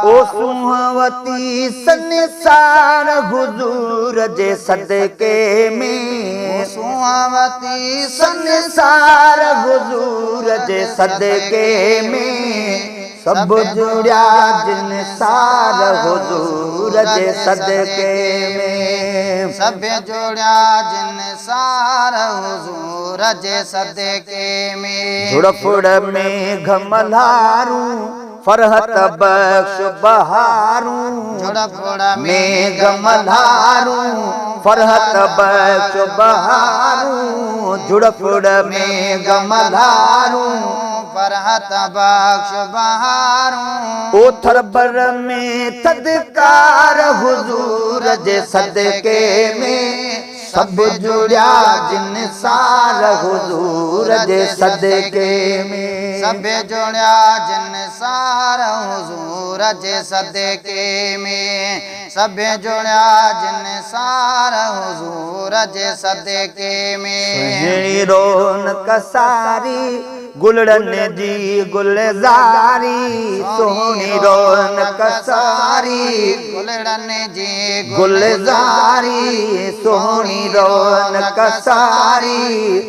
ओ सुहावती संसार हुजूर जे सदके में, सुहावती संसार हुजूर जे सदके में, सब जुड़िया जिन सार हुजूर जे सदके में, सब जुड़िया जिन सार हुजूर जे सदके में। झुड़पुड़ में घमलारू फरहत बख्श बहारू, झुड़पुड़ में घमलारू फरहत बख्श बहारू, झुड़पुड़ में घमलारू फरहत बख्श बहारू। ओथर बर में तदकार हुजूर जे सदके में, सब जुड़िया जिन सार हुजूर जे सदके में, सब जुड़िया जिन सार हुजूर जे सदके में, सब जुड़िया जिन सार हुजूर जे सदके में। सुहिणी रौनक सारी गुलड़न जी गुलजारी, सोहनी रौनक सारी गुलड़न जी गुलजारी, सोहनी रौनक सारी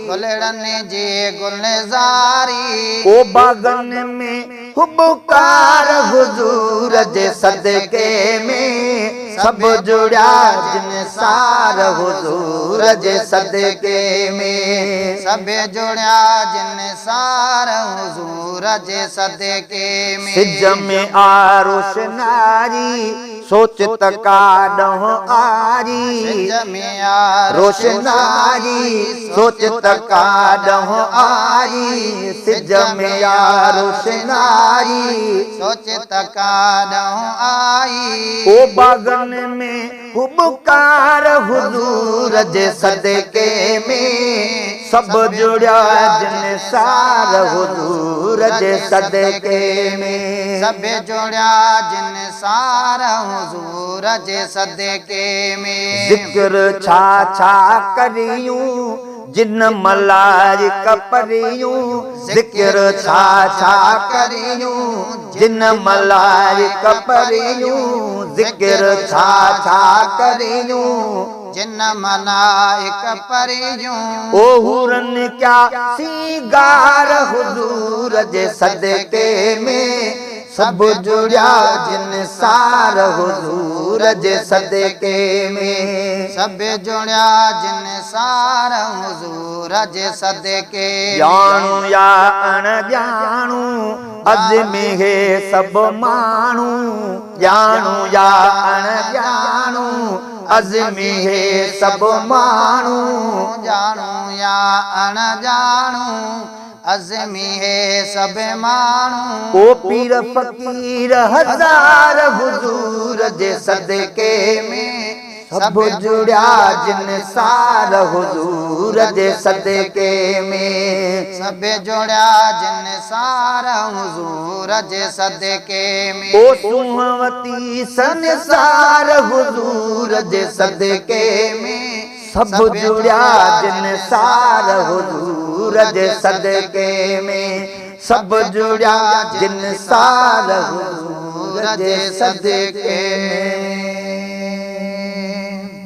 गुलड़न जी गुलजारी। ओ बागन में हुबकार हुजूर जे सदके में, सब जुड़िया जिन सार हुजूर जे सदके में, सब जुड़िया जिन सार हुजूर जे सदके में। सिज में आरुष नारी सोचत काडह आरी, सिज में रोशनारी सोचत काडह आरी, सिज में रोशनारी सोचत काडह आई। ओ बागन में हुबकार हुजूर जे सदके में, सब जुड़िया जिन सार हुजूर जे सदके में, सब जुड़िया जिन सार हुजूर जे सदके में। जिक्र छा छा करियूं जिन मलार कपरियूं, जिक्र छा छा करियूं जिन मलार कपरियूं, जिक्र छा छा करियूं जिन मलाइक परियूं। ओ हुरन क्या सीगार हुजूर जे सदके में, सब जुड़िया जिन सार हुजूर जे सदके में, सब जुड़िया जिन सार हुजूर जे सदके। जाणू या अणजाणू अज़मी है सब मानू, जाणू या अणजाणू अज़मी है सब मानू, जानू या अणजाणू अज़मी है सब मानू। ओ पीर फकीर हजार हुजूर जे सदके में, सब जुड़िया जिन सार हुजूर जे सदके में, सब जुड़िया जिन सार हुजूर जे सदके में। ओ सुहावती संसार हुजूर जे सदके में, सब जुड़िया जिन सार हुजूर जे सदके में, सब जुड़िया जिन सार हुजूर जे सदके में।